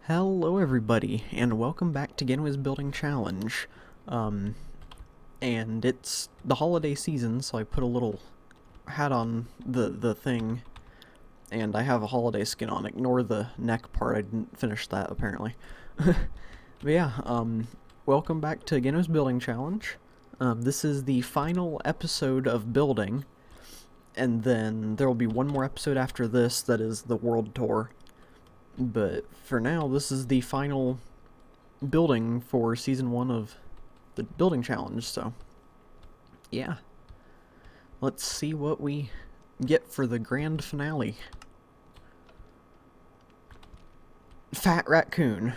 Hello everybody, and welcome back to Genwih's Building Challenge. And it's the holiday season, so I put a little hat on the thing, and I have a holiday skin on. Ignore the neck part, I didn't finish that apparently. But yeah, welcome back to Genwih's Building Challenge. This is the final episode of building, and then there will be one more episode after this that is the world tour. But for now, this is the final building for Season 1 of the Building Challenge, so yeah. Let's see what we get for the grand finale. Fat raccoon.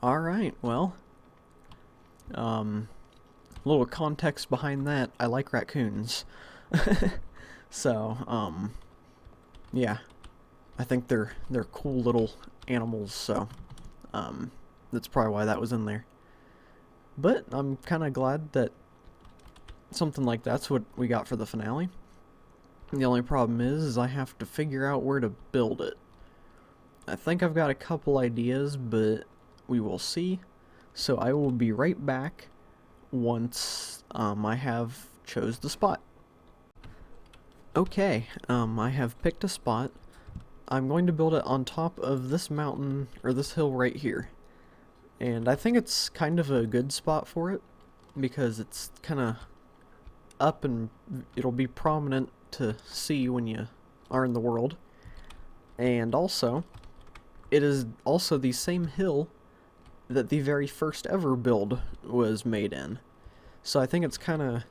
Alright, well. Little context behind that, I like raccoons. So, yeah. I think they're cool little animals, so that's probably why that was in there. But I'm kind of glad that something like that's what we got for the finale. The only problem is I have to figure out where to build it. I think I've got a couple ideas, but we will see. So I will be right back once I have chose the spot. Okay, I have picked a spot. I'm going to build it on top of this mountain, or this hill right here. And I think it's kind of a good spot for it, because it's kind of up and it'll be prominent to see when you are in the world. And also, it is also the same hill that the very first ever build was made in. So I think it's kind of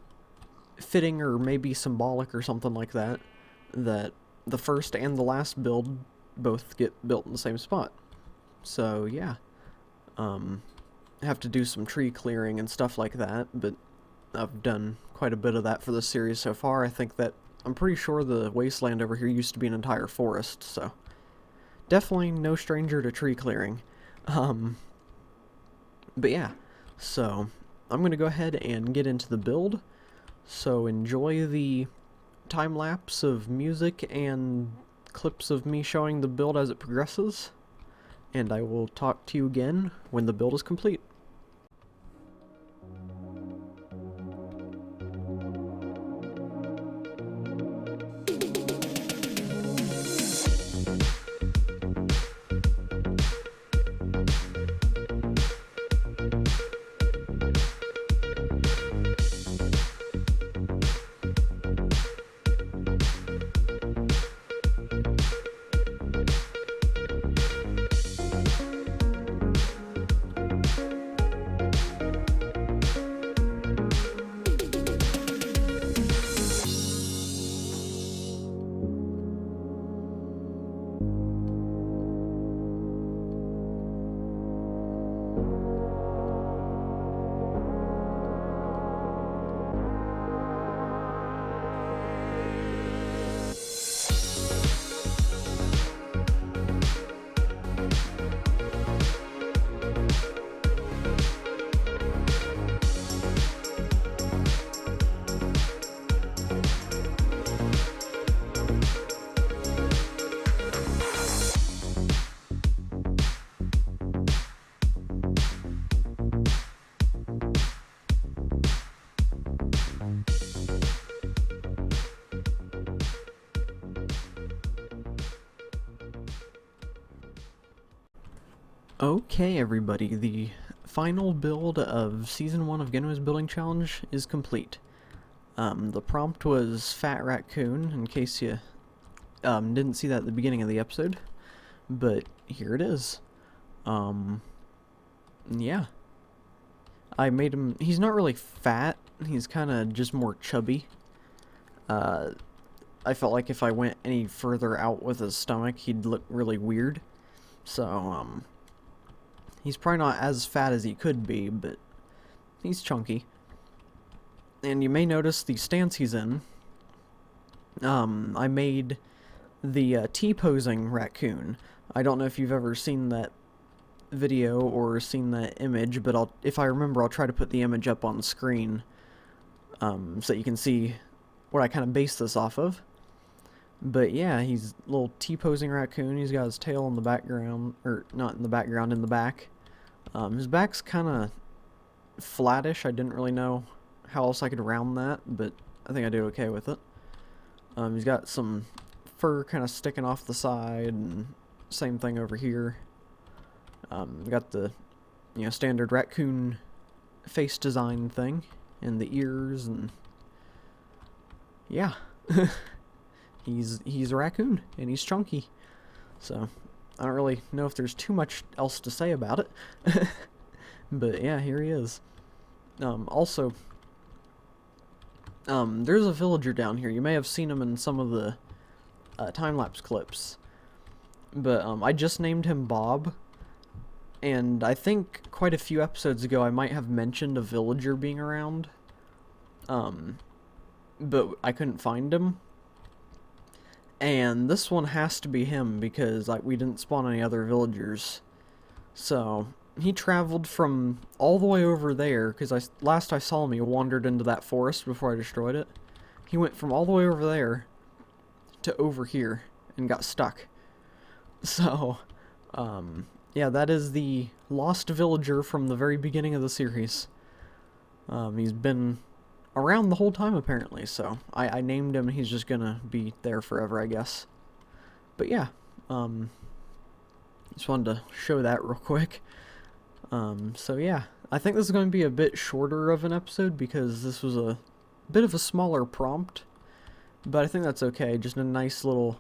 fitting, or maybe symbolic or something like that, that the first and the last build both get built in the same spot. So yeah, have to do some tree clearing and stuff like that, but I've done quite a bit of that for this series so far. I'm pretty sure the wasteland over here used to be an entire forest, so definitely no stranger to tree clearing. But yeah, so I'm gonna go ahead and get into the build, so enjoy the time lapse of music and clips of me showing the build as it progresses, and I will talk to you again when the build is complete. Okay everybody, the final build of Season 1 of Genwih's Building Challenge is complete. The prompt was Fat Raccoon, in case you didn't see that at the beginning of the episode, but here it is. Yeah. I made him, he's not really fat, he's kind of just more chubby. I felt like if I went any further out with his stomach, he'd look really weird. So, he's probably not as fat as he could be, but he's chunky. And you may notice the stance he's in. I made the T-posing raccoon. I don't know if you've ever seen that video or seen that image, but if I remember, I'll try to put the image up on screen so that you can see what I kind of based this off of. But yeah, he's a little T-posing raccoon. He's got his tail in the background, or not in the background, in the back. His back's kind of flattish. I didn't really know how else I could round that, but I think I did okay with it. He's got some fur kind of sticking off the side, and same thing over here. Got the standard raccoon face design thing, and the ears, and yeah, he's a raccoon and he's chunky. So I don't really know if there's too much else to say about it. But yeah, here he is. Also, there's a villager down here. You may have seen him in some of the time-lapse clips. But I just named him Bob. And I think quite a few episodes ago I might have mentioned a villager being around. But I couldn't find him. And this one has to be him because we didn't spawn any other villagers. So he traveled from all the way over there, because last I saw him he wandered into that forest before I destroyed it. He went from all the way over there to over here and got stuck. So, yeah, that is the lost villager from the very beginning of the series. He's been around the whole time apparently, so I named him. He's just gonna be there forever, I guess. But yeah, just wanted to show that real quick. So yeah, I think this is going to be a bit shorter of an episode because this was a bit of a smaller prompt, but I think that's okay. Just a nice little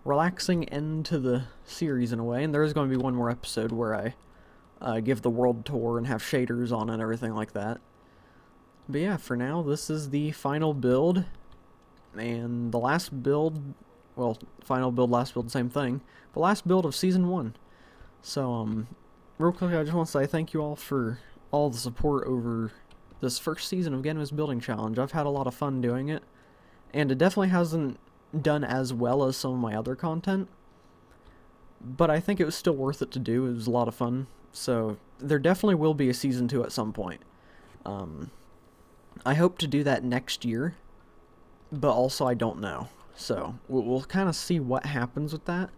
relaxing end to the series in a way, and there is going to be one more episode where I give the world tour and have shaders on it and everything like that. But yeah, for now, this is the final build, and the last build, well, final build, last build, same thing, the last build of Season 1. So, real quick, I just want to say thank you all for all the support over this first season of Genwih's Building Challenge. I've had a lot of fun doing it, and it definitely hasn't done as well as some of my other content, but I think it was still worth it to do. It was a lot of fun, so there definitely will be a Season 2 at some point. I hope to do that next year, but also I don't know, so we'll kind of see what happens with that,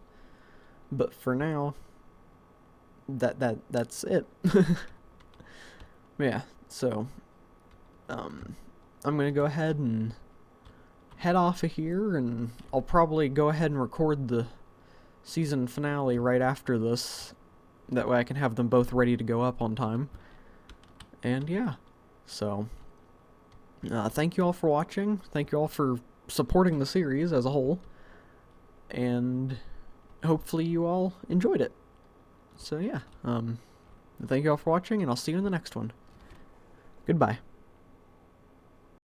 but for now, that's it. Yeah, so I'm gonna go ahead and head off of here, and I'll probably go ahead and record the season finale right after this, that way I can have them both ready to go up on time. And yeah, so thank you all for watching, thank you all for supporting the series as a whole, and hopefully you all enjoyed it. So yeah, thank you all for watching, and I'll see you in the next one. Goodbye.